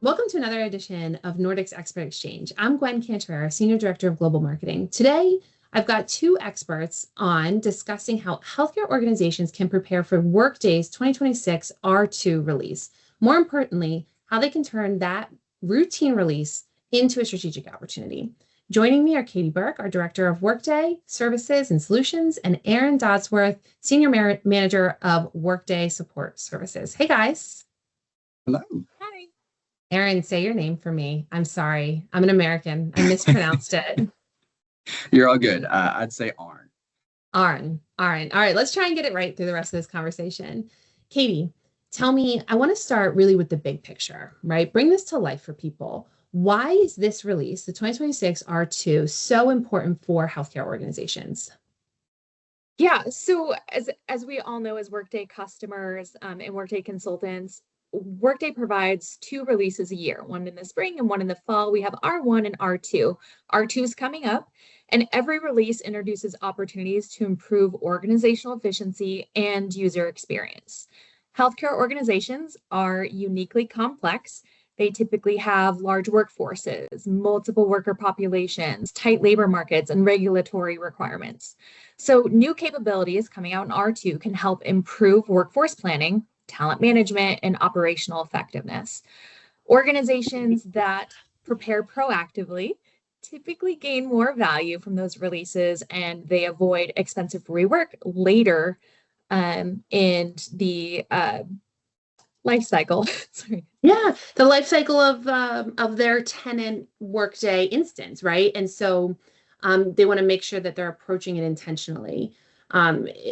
Welcome to another edition of Nordic's Expert Exchange. I'm Gwen Cantorera, Senior Director of Global Marketing. Today, I've got two experts on discussing how healthcare organizations can prepare for Workday's 2026 R2 release. More importantly, how they can turn that routine release into a strategic opportunity. Joining me are Katie Burke, our Director of Workday Services and Solutions, and Aaron Dodsworth, Senior Manager of Workday Support Services. Hey, guys. Hello. Hi. Aaron, say your name for me. I'm sorry. I'm an American. I mispronounced it. You're all good. I'd say Arn. Arn. All right, let's try and get it right through the rest of this conversation. Katie, tell me, I want to start really with the big picture, right? Bring this to life for people. Why is this release, the 2026 R2, so important for healthcare organizations? Yeah, so as we all know, as Workday customers and Workday consultants, Workday provides two releases a year, one in the spring and one in the fall. We have R1 and R2. R2 is coming up, and every release introduces opportunities to improve organizational efficiency and user experience. Healthcare organizations are uniquely complex. They typically have large workforces, multiple worker populations, tight labor markets, and regulatory requirements. So new capabilities coming out in R2 can help improve workforce planning, talent management, and operational effectiveness. Organizations that prepare proactively typically gain more value from those releases, and they avoid expensive rework later in the life cycle. Sorry. Yeah, the life cycle of their tenant Workday instance, right? And so they want to make sure that they're approaching it intentionally.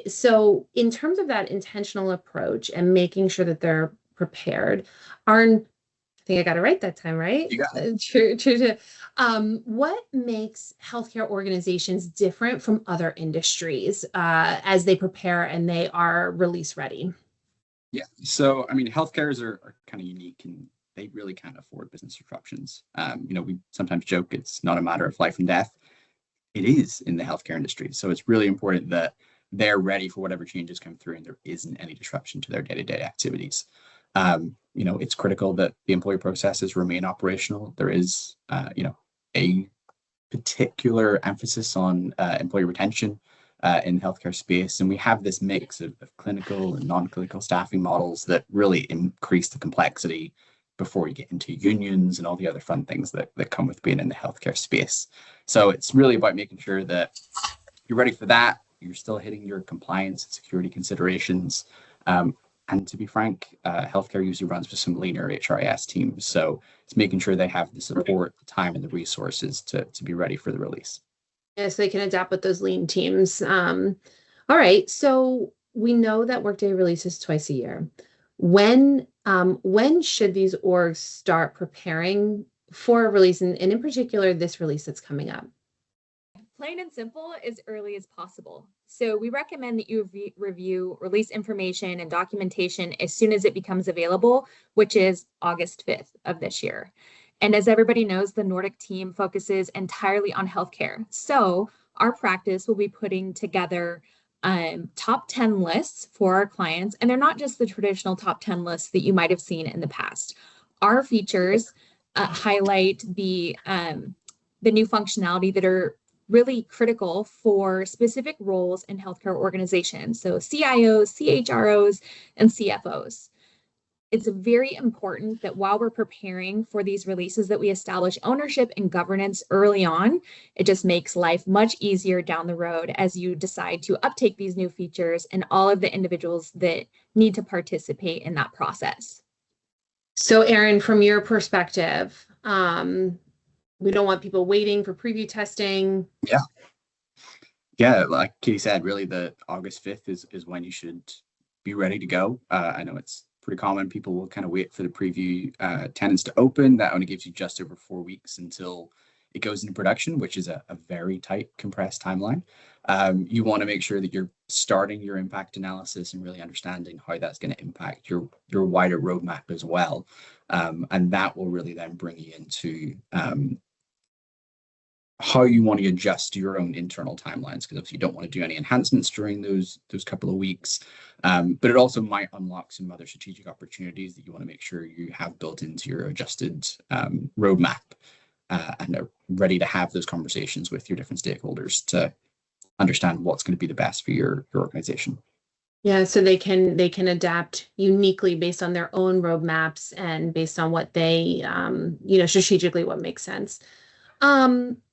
So in terms of that intentional approach and making sure that they're prepared, Arn, I think I got it right that time, right? You got it. True. What makes healthcare organizations different from other industries as they prepare and they are release ready? Yeah. So, I mean, healthcares are kind of unique and they really can't afford business disruptions. We sometimes joke it's not a matter of life and death. It is in the healthcare industry. So it's really important that they're ready for whatever changes come through and there isn't any disruption to their day-to-day activities. It's critical that the employee processes remain operational. There is, a particular emphasis on employee retention in the healthcare space. And we have this mix of clinical and non-clinical staffing models that really increase the complexity before you get into unions and all the other fun things that come with being in the healthcare space. So it's really about making sure that you're ready for that. You're still hitting your compliance and security considerations. And to be frank, healthcare usually runs with some leaner HRIS teams. So it's making sure they have the support, the time, and the resources to be ready for the release. Yes, they can adapt with those lean teams. All right, so we know that Workday releases twice a year. When should these orgs start preparing for a release, and in particular, this release that's coming up? Plain and simple, as early as possible. So we recommend that you review release information and documentation as soon as it becomes available, which is August 5th of this year. And as everybody knows, the Nordic team focuses entirely on healthcare. So our practice will be putting together top 10 lists for our clients. And they're not just the traditional top 10 lists that you might have seen in the past. Our features highlight the new functionality that are really critical for specific roles in healthcare organizations. So CIOs, CHROs, and CFOs. It's very important that while we're preparing for these releases that we establish ownership and governance early on. It just makes life much easier down the road as you decide to uptake these new features and all of the individuals that need to participate in that process. So Aaron, from your perspective, we don't want people waiting for preview testing. Yeah, like Katie said, really the August 5th is when you should be ready to go. I know it's pretty common. People will kind of wait for the preview tenants to open. That only gives you just over 4 weeks until it goes into production, which is a very tight, compressed timeline. You want to make sure that you're starting your impact analysis and really understanding how that's going to impact your wider roadmap as well. And that will really then bring you into how you want to adjust your own internal timelines, because obviously you don't want to do any enhancements during those couple of weeks. But it also might unlock some other strategic opportunities that you want to make sure you have built into your adjusted roadmap, and are ready to have those conversations with your different stakeholders to understand what's going to be the best for your organization. Yeah, so they can adapt uniquely based on their own roadmaps and based on what they, strategically what makes sense.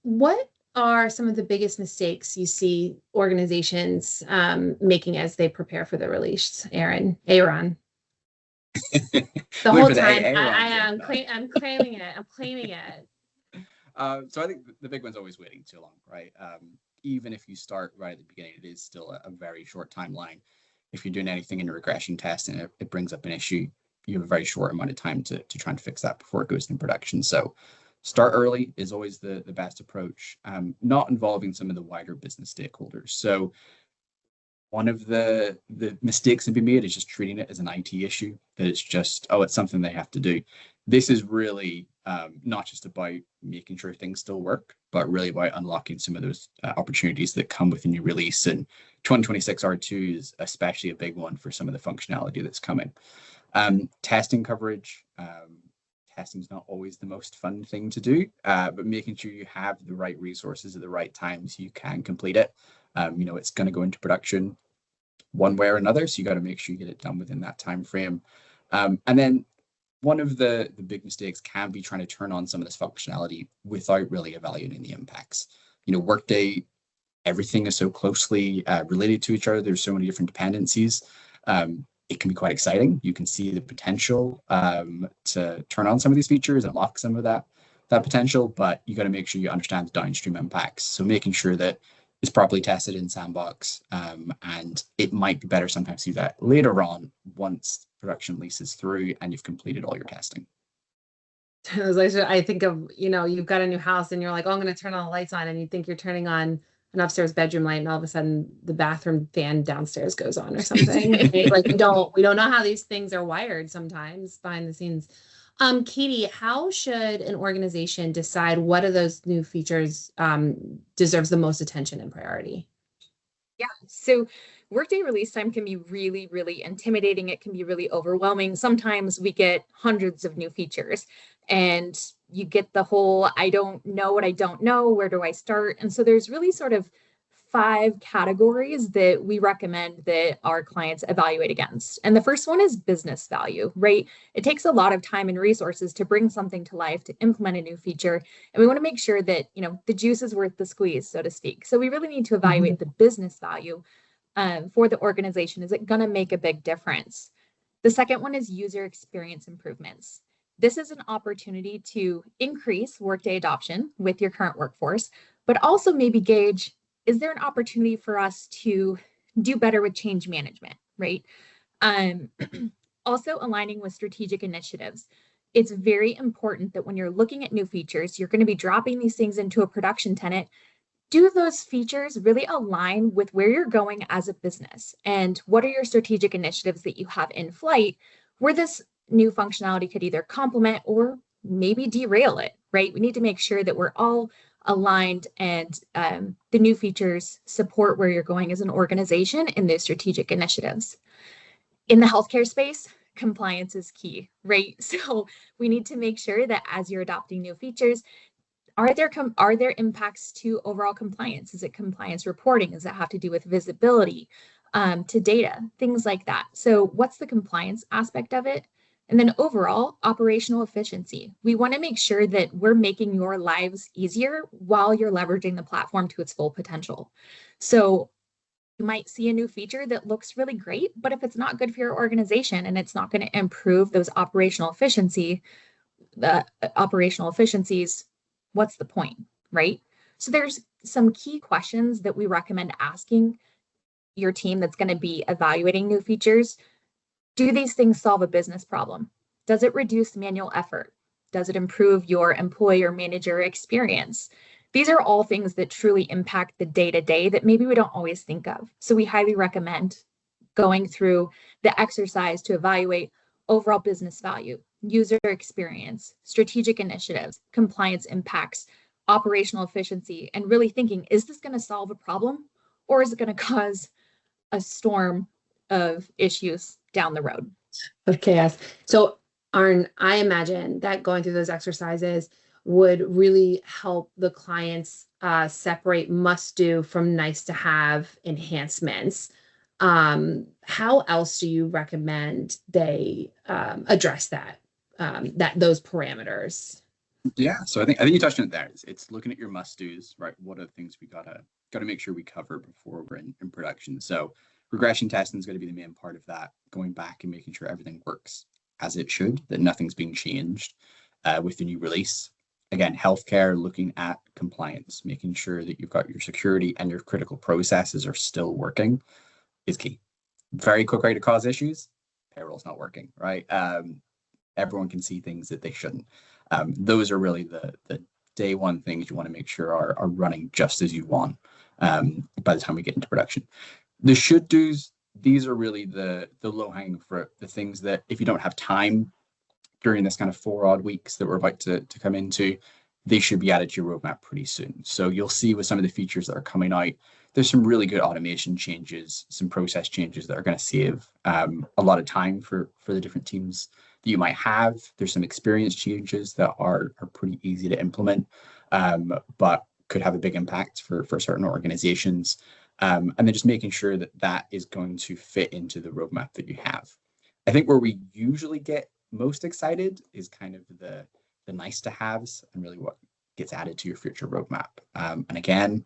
What are some of the biggest mistakes you see organizations making as they prepare for the release, Aaron? The whole time I'm claiming it. I'm claiming it. So I think the big one's always waiting too long, right? Even if you start right at the beginning, it is still a very short timeline. If you're doing anything in a regression test and it brings up an issue, you have a very short amount of time to try and fix that before it goes into production. So start early is always the best approach, not involving some of the wider business stakeholders. So one of the mistakes that be made is just treating it as an IT issue, that it's just, it's something they have to do. This is really not just about making sure things still work, but really about unlocking some of those opportunities that come with a new release. And 2026 R2 is especially a big one for some of the functionality that's coming. Testing coverage. Testing is not always the most fun thing to do, but making sure you have the right resources at the right time so you can complete it. It's going to go into production one way or another, so you got to make sure you get it done within that time frame. And then one of the big mistakes can be trying to turn on some of this functionality without really evaluating the impacts. Workday, everything is so closely related to each other. There's so many different dependencies. It can be quite exciting. You can see the potential to turn on some of these features and unlock some of that potential, but you got to make sure you understand the downstream impacts. So making sure that it's properly tested in Sandbox, and it might be better sometimes to do that later on once production releases through and you've completed all your testing. I think of, you've got a new house and you're like, I'm going to turn all the lights on, and you think you're turning on an upstairs bedroom light, and all of a sudden the bathroom fan downstairs goes on or something. Right? Like we don't know how these things are wired sometimes behind the scenes. Katie, how should an organization decide what of those new features deserves the most attention and priority? Yeah, so Workday release time can be really, really intimidating. It can be really overwhelming. Sometimes we get hundreds of new features and you get the whole, I don't know what I don't know, where do I start? And so there's really sort of 5 categories that we recommend that our clients evaluate against. And the first one is business value, right? It takes a lot of time and resources to bring something to life, to implement a new feature. And we want to make sure that, the juice is worth the squeeze, so to speak. So we really need to evaluate the business value for the organization. Is it going to make a big difference? The second one is user experience improvements. This is an opportunity to increase Workday adoption with your current workforce, but also maybe gauge, is there an opportunity for us to do better with change management, right? Also aligning with strategic initiatives. It's very important that when you're looking at new features, you're going to be dropping these things into a production tenant. Do those features really align with where you're going as a business? And what are your strategic initiatives that you have in flight where this new functionality could either complement or maybe derail it, right? We need to make sure that we're all aligned and the new features support where you're going as an organization in those strategic initiatives. In the healthcare space, compliance is key, right? So we need to make sure that as you're adopting new features, are there impacts to overall compliance? Is it compliance reporting? Does it have to do with visibility to data, things like that? So what's the compliance aspect of it? And then overall, operational efficiency. We want to make sure that we're making your lives easier while you're leveraging the platform to its full potential. So you might see a new feature that looks really great, but if it's not good for your organization and it's not going to improve those operational efficiencies, what's the point, right? So there's some key questions that we recommend asking your team that's going to be evaluating new features. Do these things solve a business problem? Does it reduce manual effort? Does it improve your employee or manager experience? These are all things that truly impact the day-to-day that maybe we don't always think of. So we highly recommend going through the exercise to evaluate overall business value, user experience, strategic initiatives, compliance impacts, operational efficiency and really thinking, is this going to solve a problem or is it going to cause a storm of issues down the road? Of chaos. So, Arn, I imagine that going through those exercises would really help the clients separate must do from nice to have enhancements. How else do you recommend they address that those parameters? Yeah, so I think you touched on it there. It's looking at your must-dos, right? What are the things we gotta make sure we cover before we're in production? So regression testing is going to be the main part of that, going back and making sure everything works as it should, that nothing's being changed with the new release. Again, healthcare, looking at compliance, making sure that you've got your security and your critical processes are still working is key. Very quick way to cause issues, payroll's not working, right? Everyone can see things that they shouldn't. Those are really the day one things you want to make sure are running just as you want by the time we get into production. The should do's, these are really the low hanging fruit, the things that if you don't have time during this kind of 4 odd weeks that we're about to come into, they should be added to your roadmap pretty soon. So you'll see with some of the features that are coming out, there's some really good automation changes, some process changes that are going to save a lot of time for the different teams that you might have. There's some experience changes that are pretty easy to implement, but could have a big impact for certain organizations. And then just making sure that that is going to fit into the roadmap that you have. I think where we usually get most excited is kind of the nice to haves and really what gets added to your future roadmap. And again,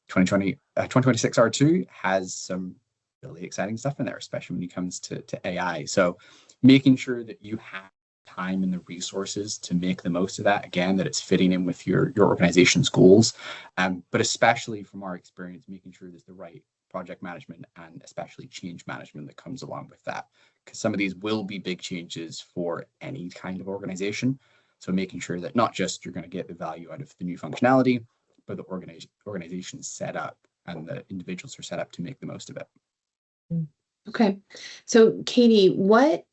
2026 R2 has some really exciting stuff in there, especially when it comes to AI. So making sure that you have time and the resources to make the most of that, again, that it's fitting in with your organization's goals, but especially from our experience, making sure there's the right project management and especially change management that comes along with that, because some of these will be big changes for any kind of organization. So making sure that not just you're going to get the value out of the new functionality, but the organization's set up and the individuals are set up to make the most of it. Okay. So Katie, what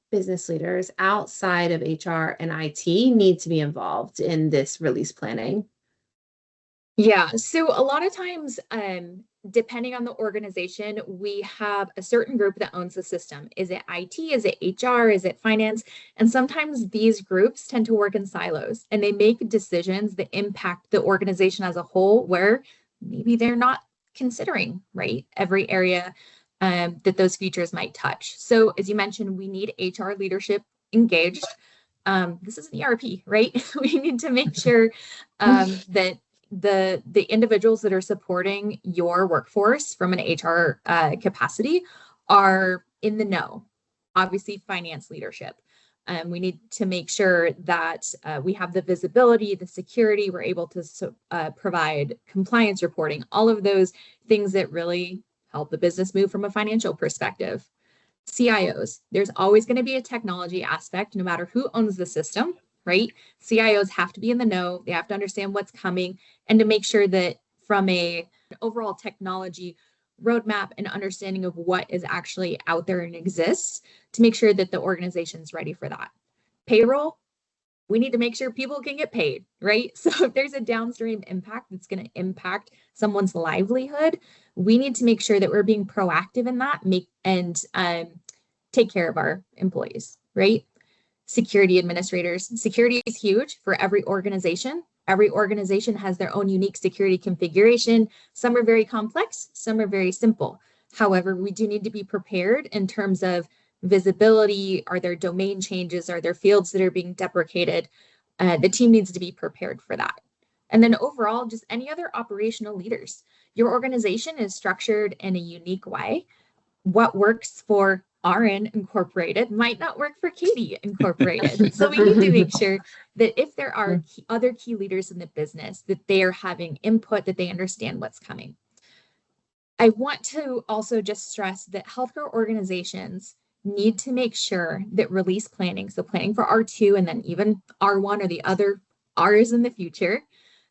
business leaders outside of HR and IT need to be involved in this release planning? Yeah, so a lot of times, depending on the organization, we have a certain group that owns the system. Is it IT? Is it HR? Is it finance? And sometimes these groups tend to work in silos and they make decisions that impact the organization as a whole, where maybe they're not considering, right, every area that those features might touch. So as you mentioned, we need HR leadership engaged. This is an ERP, right? We need to make sure that the individuals that are supporting your workforce from an HR capacity are in the know. Obviously, finance leadership. We need to make sure that we have the visibility, the security, we're able to provide compliance reporting, all of those things that really help the business move from a financial perspective. CIOs, there's always going to be a technology aspect, no matter who owns the system, right? CIOs have to be in the know. They have to understand what's coming and to make sure that from an overall technology roadmap and understanding of what is actually out there and exists, to make sure that the organization's ready for that. Payroll, we need to make sure people can get paid, right? So if there's a downstream impact that's going to impact someone's livelihood, we need to make sure that we're being proactive in that, take care of our employees, right? Security administrators. Security is huge for every organization. Every organization has their own unique security configuration. Some are very complex, some are very simple. However, we do need to be prepared in terms of visibility. Are there domain changes? Are there fields that are being deprecated? The team needs to be prepared for that. And then overall, just any other operational leaders. Your organization is structured in a unique way. What works for RN Incorporated might not work for Katie Incorporated. So we need to make sure that if there are other key leaders in the business, that they are having input, that they understand what's coming. I want to also just stress that healthcare organizations need to make sure that release planning, so planning for R2 and then even R1 or the other Rs in the future,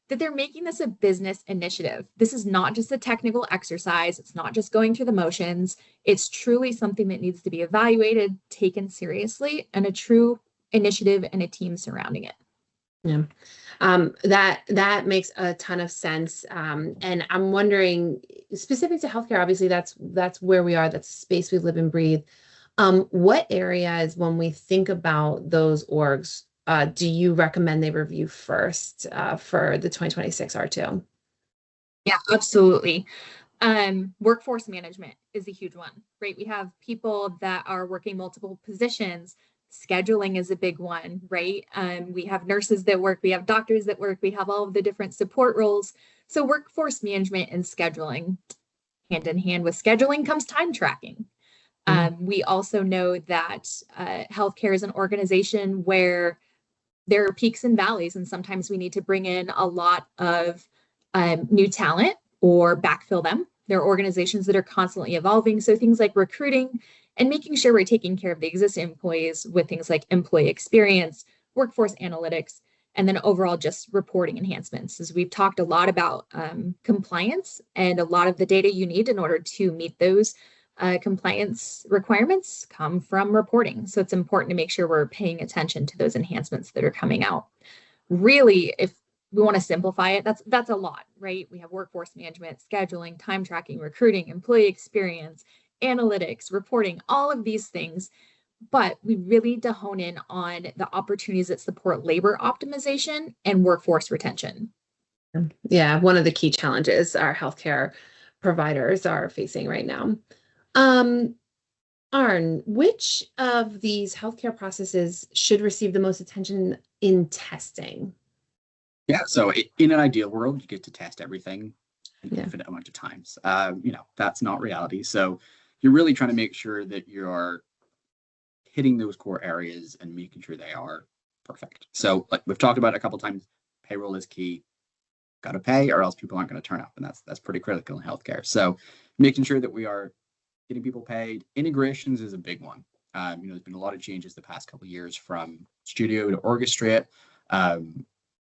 that they're making this a business initiative. This is not just a technical exercise. It's not just going through the motions. It's truly something that needs to be evaluated, taken seriously, and a true initiative and a team surrounding it. Yeah. That makes a ton of sense. And I'm wondering, specific to healthcare, obviously that's where we are, that's the space we live and breathe. What areas, when we think about those orgs, do you recommend they review first for the 2026 R2? Yeah, absolutely. Workforce management is a huge one, right? We have people that are working multiple positions. Scheduling is a big one, right? We have nurses that work, we have doctors that work, we have all of the different support roles. So workforce management and scheduling, hand in hand with scheduling comes time tracking. We also know that healthcare is an organization where there are peaks and valleys, and sometimes we need to bring in a lot of new talent or backfill them. There are organizations that are constantly evolving. So things like recruiting and making sure we're taking care of the existing employees with things like employee experience, workforce analytics, and then overall just reporting enhancements. As we've talked a lot about compliance and a lot of the data you need in order to meet those compliance requirements come from reporting. So it's important to make sure we're paying attention to those enhancements that are coming out. Really, if we want to simplify it, that's a lot, right? We have workforce management, scheduling, time tracking, recruiting, employee experience, analytics, reporting, all of these things. But we really need to hone in on the opportunities that support labor optimization and workforce retention. Yeah, one of the key challenges our healthcare providers are facing right now. Um, Arn, which of these healthcare processes should receive the most attention in testing? Yeah, so in an ideal world, you get to test everything an Yeah. infinite amount of times. That's not reality. So you're really trying to make sure that you're hitting those core areas and making sure they are perfect. So like we've talked about a couple of times, payroll is key. Got to pay or else people aren't going to turn up. And that's pretty critical in healthcare. So making sure that we are getting people paid. Integrations is a big one. There's been a lot of changes the past couple of years from Studio to Orchestrate.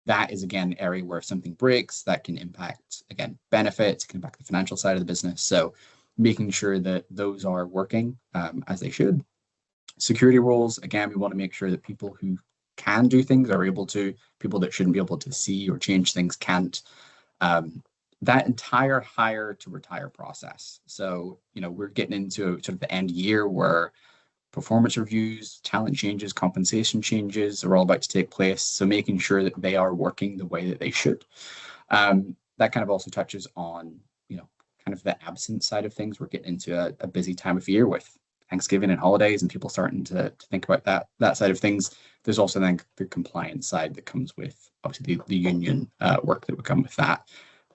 That is again an area where if something breaks, that can impact again benefits, can impact the financial side of the business. So making sure that those are working as they should. Security roles, again, we want to make sure that people who can do things are able to. People that shouldn't be able to see or change things can't. That entire hire to retire process. So, we're getting into sort of the end year where performance reviews, talent changes, compensation changes are all about to take place. So making sure that they are working the way that they should. That kind of also touches on, kind of the absence side of things. We're getting into a busy time of year with Thanksgiving and holidays and people starting to think about that side of things. There's also then the compliance side that comes with obviously the union work that would come with that.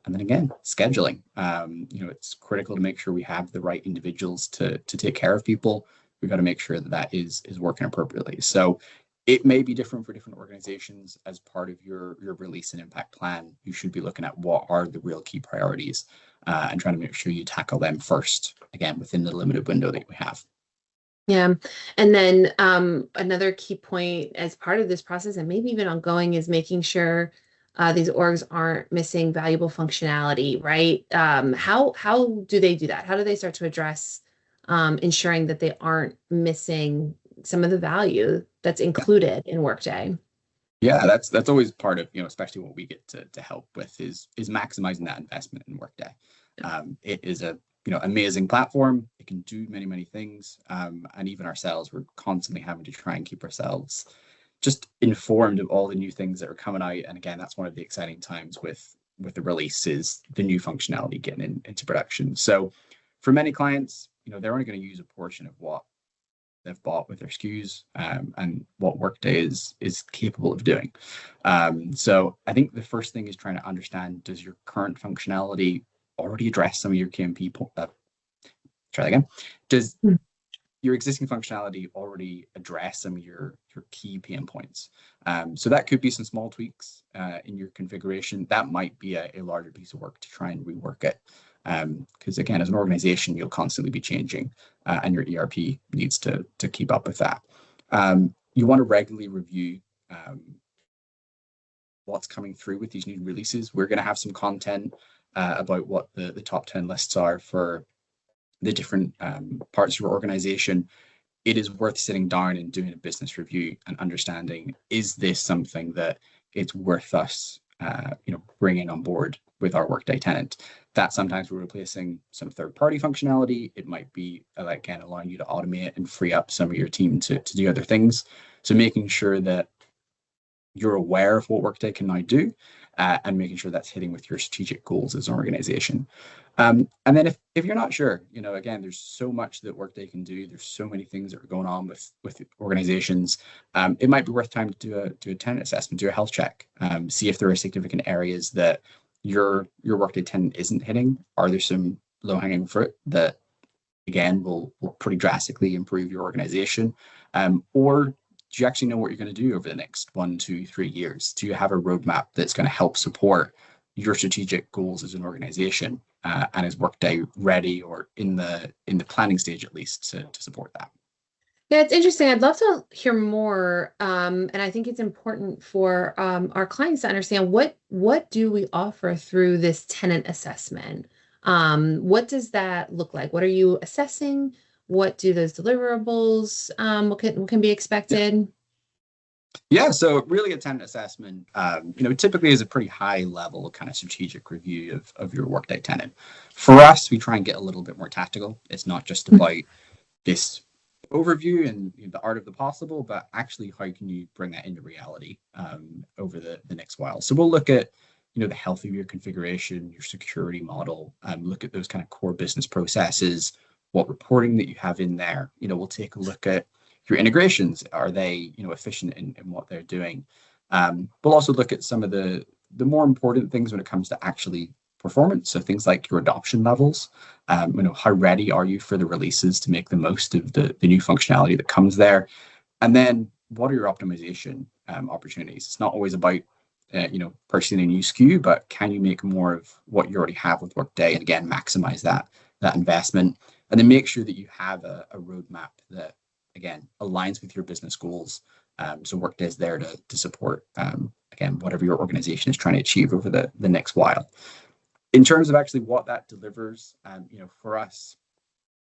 And then again, scheduling. It's critical to make sure we have the right individuals to take care of people. We've got to make sure that is working appropriately. So it may be different for different organizations. As part of your release and impact plan, you should be looking at what are the real key priorities and trying to make sure you tackle them first, again, within the limited window that we have. Yeah. And then another key point as part of this process, and maybe even ongoing, is making sure these orgs aren't missing valuable functionality, right? How do they do that? How do they start to address ensuring that they aren't missing some of the value that's included in Workday? Yeah, that's always part of, especially what we get to help with is maximizing that investment in Workday. It is a amazing platform. It can do many, many things. And even ourselves, we're constantly having to try and keep ourselves just informed of all the new things that are coming out. And again, that's one of the exciting times with the release is the new functionality getting into production. So for many clients, they're only going to use a portion of what they've bought with their SKUs and what Workday is capable of doing. So I think the first thing is trying to understand, does your current functionality already address some of your KMP? Try that again. Does your existing functionality already address some of your key pain points? So that could be some small tweaks in your configuration. That might be a larger piece of work to try and rework it. Because again, as an organization, you'll constantly be changing and your ERP needs to keep up with that. You want to regularly review what's coming through with these new releases. We're going to have some content about what the top 10 lists are for the different parts of your organization. It is worth sitting down and doing a business review and understanding, is this something that it's worth us bringing on board with our Workday tenant. That sometimes we're replacing some third-party functionality. It might be again allowing you to automate and free up some of your team to do other things. So making sure that you're aware of what Workday can now do, and making sure that's hitting with your strategic goals as an organization. And then if you're not sure, again, there's so much that Workday can do. There's so many things that are going on with organizations. It might be worth time to do a tenant assessment, do a health check, see if there are significant areas that your Workday tenant isn't hitting. Are there some low-hanging fruit that, again, will pretty drastically improve your organization? Or do you actually know what you're going to do over the next 1, 2, 3 years? Do you have a roadmap that's going to help support your strategic goals as an organization? And is Workday ready, or in the planning stage at least, to support that? Yeah, it's interesting. I'd love to hear more. And I think it's important for our clients to understand what do we offer through this tenant assessment? What does that look like? What are you assessing? What do those deliverables, what can be expected? Yeah, so really a tenant assessment, typically is a pretty high level kind of strategic review of your Workday tenant. For us, we try and get a little bit more tactical. It's not just about this overview and the art of the possible, but actually how can you bring that into reality over the next while. So we'll look at the health of your configuration, your security model, look at those kind of core business processes, what reporting that you have in there. We'll take a look at your integrations. Are they efficient in what they're doing? We'll also look at some of the more important things when it comes to actually performance. So things like your adoption levels. How ready are you for the releases to make the most of the new functionality that comes there? And then what are your optimization opportunities? It's not always about purchasing a new SKU, but can you make more of what you already have with Workday, and again maximize that investment, and then make sure that you have a roadmap that again aligns with your business goals. So Workday is there to support again whatever your organization is trying to achieve over the next while. In terms of actually what that delivers, for us,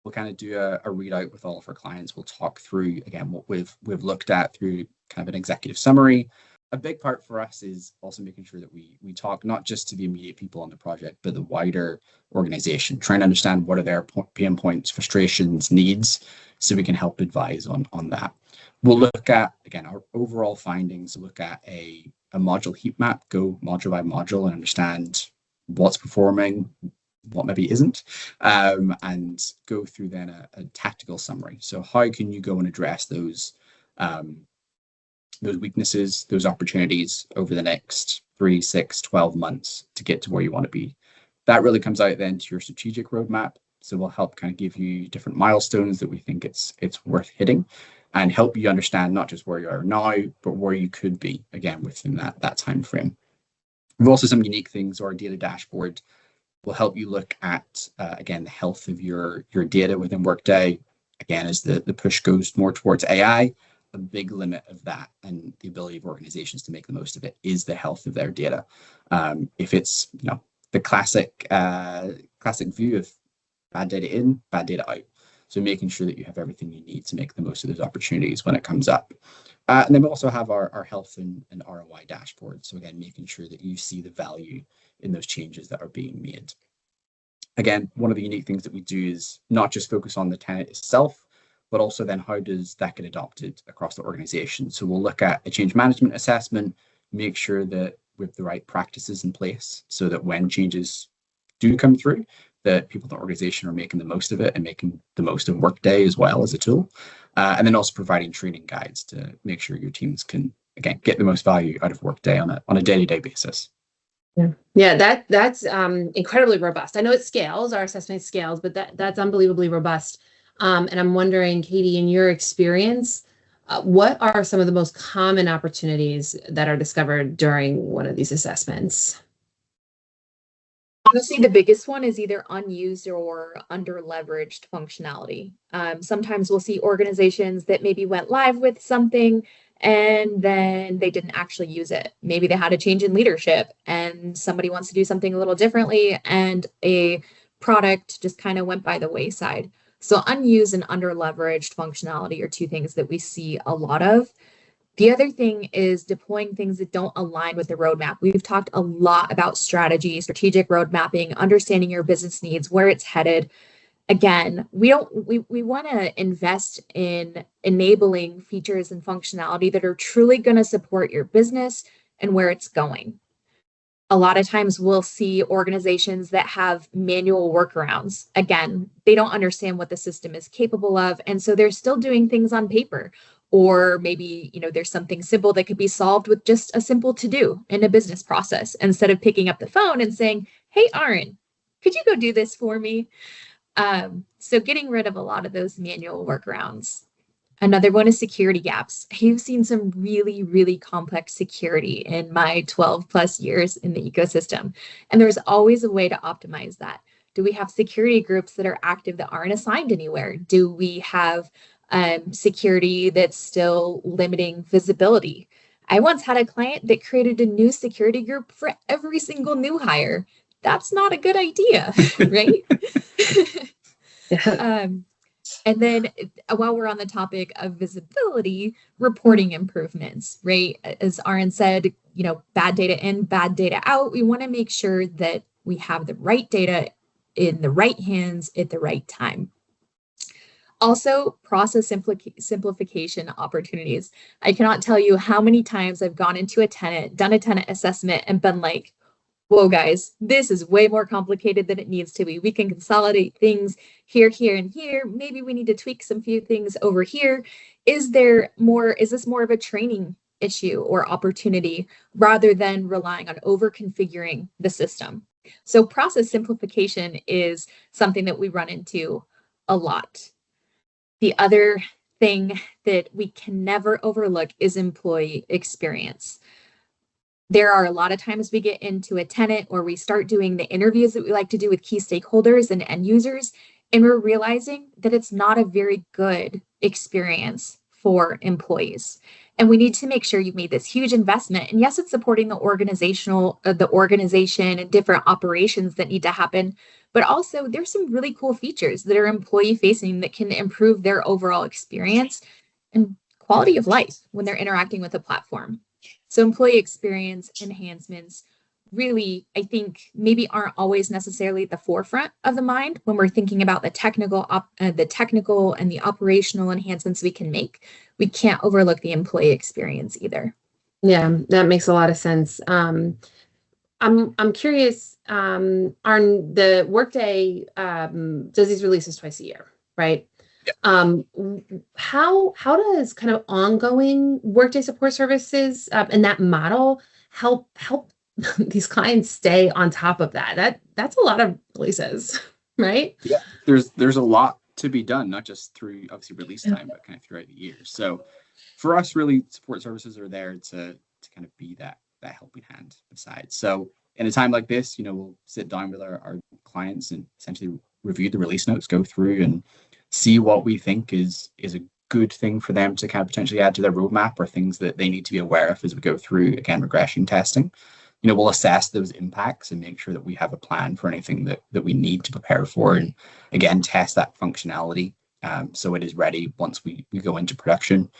we'll kind of do a readout with all of our clients. We'll talk through again what we've looked at through kind of an executive summary. A big part for us is also making sure that we talk not just to the immediate people on the project, but the wider organization, trying to understand what are their pain points, frustrations, needs, so we can help advise on that. We'll look at, again, our overall findings, look at a module heat map, go module by module and understand what's performing, what maybe isn't, and go through then a tactical summary. So how can you go and address those weaknesses, those opportunities over the next 3, 6, 12 months to get to where you want to be? That really comes out then to your strategic roadmap. So we'll help kind of give you different milestones that we think it's worth hitting, and help you understand not just where you are now, but where you could be again within that time frame. We've also some unique things. Our data dashboard will help you look at again the health of your data within Workday. Again, as the push goes more towards AI, a big limit of that and the ability of organizations to make the most of it is the health of their data. If it's the classic view of bad data in, bad data out. So making sure that you have everything you need to make the most of those opportunities when it comes up. And then we also have our health and ROI dashboard. So again, making sure that you see the value in those changes that are being made. Again, one of the unique things that we do is not just focus on the tenant itself, but also then how does that get adopted across the organization. So we'll look at a change management assessment, make sure that we have the right practices in place so that when changes do come through, that people in the organization are making the most of it and making the most of Workday as well as a tool. And then also providing training guides to make sure your teams can, again, get the most value out of Workday on a day-to-day basis. Yeah, that's incredibly robust. I know it scales, our assessment scales, but that's unbelievably robust. And I'm wondering, Katie, in your experience, what are some of the most common opportunities that are discovered during one of these assessments? Honestly, the biggest one is either unused or under-leveraged functionality. Sometimes we'll see organizations that maybe went live with something and then they didn't actually use it. Maybe they had a change in leadership and somebody wants to do something a little differently and a product just kind of went by the wayside. So unused and under-leveraged functionality are two things that we see a lot of. The other thing is deploying things that don't align with the roadmap. We've talked a lot about strategy, strategic road mapping, understanding your business needs, where it's headed. Again, we want to invest in enabling features and functionality that are truly going to support your business and where it's going. A lot of times we'll see organizations that have manual workarounds. Again, they don't understand what the system is capable of. And so they're still doing things on paper. Or maybe, there's something simple that could be solved with just a simple to-do in a business process instead of picking up the phone and saying, hey, Aaron, could you go do this for me? So getting rid of a lot of those manual workarounds. Another one is security gaps. I've seen some really, really complex security in my 12 plus years in the ecosystem. And there's always a way to optimize that. Do we have security groups that are active that aren't assigned anywhere? Do we have security that's still limiting visibility? I once had a client that created a new security group for every single new hire. That's not a good idea, right? And then while we're on the topic of visibility, reporting improvements, right? As Aaron said, bad data in, bad data out. We want to make sure that we have the right data in the right hands at the right time. Also, process simplification opportunities. I cannot tell you how many times I've gone into a tenant, done a tenant assessment, and been like, whoa, guys, this is way more complicated than it needs to be. We can consolidate things here, here, and here. Maybe we need to tweak some few things over here. Is this more of a training issue or opportunity rather than relying on over configuring the system? So process simplification is something that we run into a lot. The other thing that we can never overlook is employee experience. There are a lot of times we get into a tenant or we start doing the interviews that we like to do with key stakeholders and end users, and we're realizing that it's not a very good experience for employees. And we need to make sure you've made this huge investment. And yes, it's supporting the organization and different operations that need to happen. But also there's some really cool features that are employee facing that can improve their overall experience and quality of life when they're interacting with the platform. So employee experience enhancements really, I think, maybe aren't always necessarily at the forefront of the mind when we're thinking about the technical and the operational enhancements we can make. We can't overlook the employee experience either. Yeah, that makes a lot of sense. I'm curious. The Workday does these releases twice a year, right? How does kind of ongoing Workday support services and that model help these clients stay on top of that? That's a lot of releases, right? Yeah, there's a lot to be done, not just through obviously release time, but kind of throughout the year. So for us, really, support services are there to kind of be that helping hand beside. So in a time like this, we'll sit down with our clients and essentially review the release notes, go through and see what we think is a good thing for them to kind of potentially add to their roadmap or things that they need to be aware of as we go through, again, regression testing. We'll assess those impacts and make sure that we have a plan for anything that we need to prepare for, and again, test that functionality so it is ready once we go into production.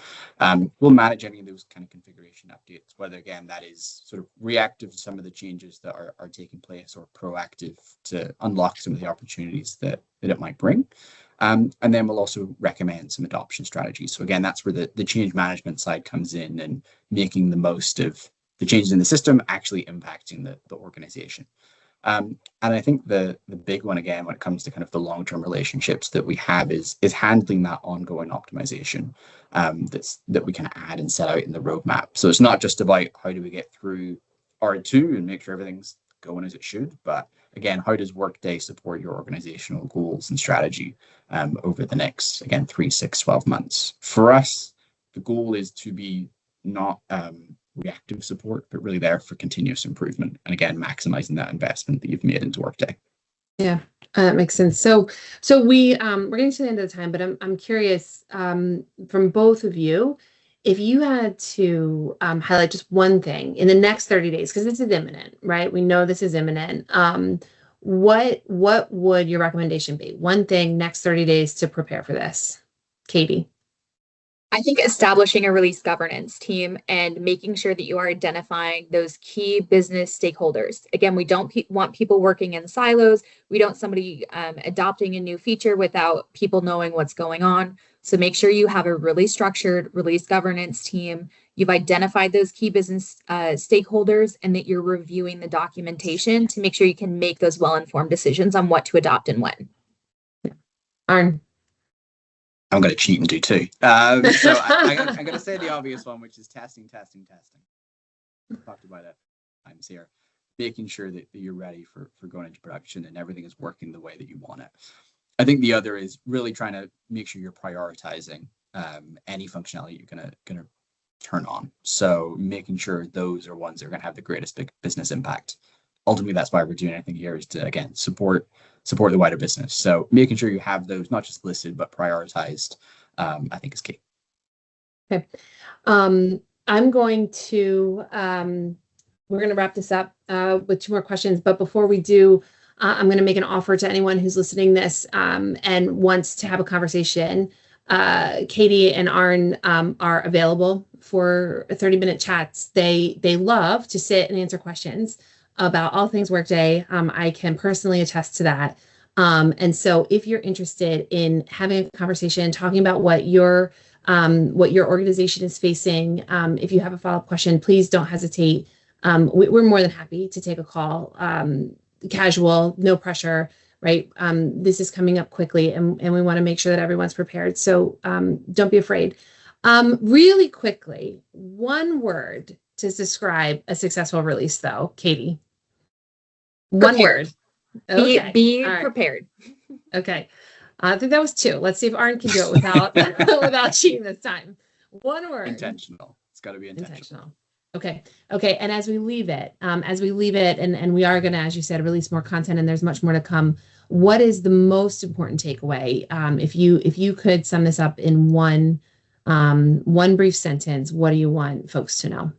We'll manage any of those kind of configuration updates, whether again that is sort of reactive to some of the changes that are taking place or proactive to unlock some of the opportunities that it might bring. And then we'll also recommend some adoption strategies. So again, that's where the change management side comes in and making the most of the changes in the system actually impacting the organization. And I think the big one, again, when it comes to kind of the long-term relationships that we have is handling that ongoing optimization that we can add and set out in the roadmap. So it's not just about how do we get through R2 and make sure everything's going as it should, but again, how does Workday support your organizational goals and strategy over the next, again, 3, 6, 12 months? For us, the goal is to be not reactive support, but really there for continuous improvement. And again, maximizing that investment that you've made into Workday. Yeah, that makes sense. So we're getting to the end of the time, but I'm curious from both of you, if you had to highlight just one thing in the next 30 days, because this is imminent, right? We know this is imminent. What would your recommendation be? One thing next 30 days to prepare for this, Katie? I think establishing a release governance team and making sure that you are identifying those key business stakeholders. Again, we don't want people working in silos. We don't somebody adopting a new feature without people knowing what's going on. So make sure you have a really structured release governance team. You've identified those key business stakeholders and that you're reviewing the documentation to make sure you can make those well-informed decisions on what to adopt and when. Arn. I'm going to cheat and do two. I'm going to say the obvious one, which is testing. We've talked about it times here. Making sure that you're ready for going into production and everything is working the way that you want it. I think the other is really trying to make sure you're prioritizing any functionality you're going to turn on. So making sure those are ones that are going to have the greatest business impact. Ultimately, that's why we're doing anything here, is to, again, support the wider business. So making sure you have those not just listed, but prioritized, I think is key. Okay. I'm going to, we're going to wrap this up with two more questions. But before we do, I'm going to make an offer to anyone who's listening this and wants to have a conversation. Katie and Arn are available for 30-minute chats. They love to sit and answer questions about all things Workday. I can personally attest to that. And so if you're interested in having a conversation, talking about what your organization is facing, if you have a follow-up question, please don't hesitate. We're more than happy to take a call, casual, no pressure, right? This is coming up quickly and we want to make sure that everyone's prepared. So don't be afraid. Really quickly, one word to describe a successful release though, Katie. One word. Okay. Be All right. prepared. Okay. I think that was two. Let's see if Arn can do it without without cheating this time. One word. Intentional. It's got to be intentional. Okay. And as we leave it, and we are going to, as you said, release more content, and there's much more to come. What is the most important takeaway? If you could sum this up in one brief sentence, what do you want folks to know?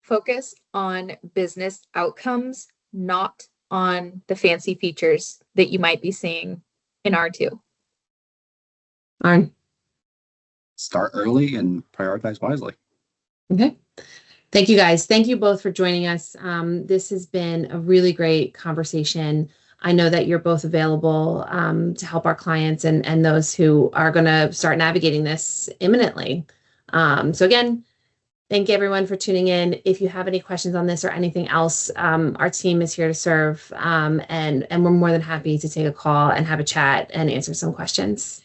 Focus on business outcomes, not on the fancy features that you might be seeing in R2. Arn. Start early and prioritize wisely. Okay. Thank you guys. Thank you both for joining us. This has been a really great conversation. I know that you're both available to help our clients and those who are going to start navigating this imminently. So again, thank you everyone for tuning in. If you have any questions on this or anything else, our team is here to serve, and we're more than happy to take a call and have a chat and answer some questions.